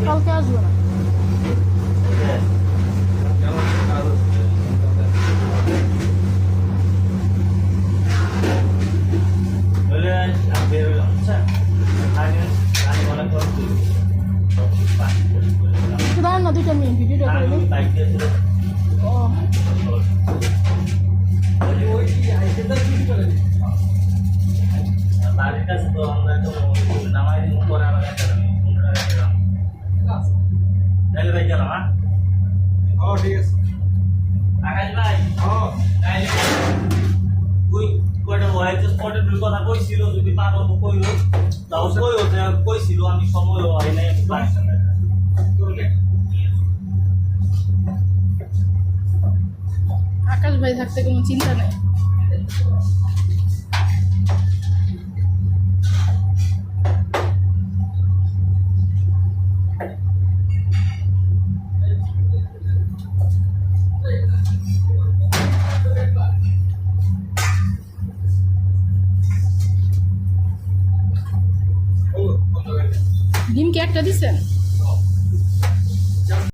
কালকে আসবে না। দাঁড়ান না 2 মিনিট ভিডিওটা করে নিই। ঠিক আছে আকাশ ভাই ওই কয়টা হোয়াইট স্পটের কথা কইছিল যদি পাগল কইলো তাও কইছিল আমি সময় হয় নাই আকাশ ভাই থাকতে কোনো চিন্তা নেই। ডিম কি একটা দিচ্ছেন?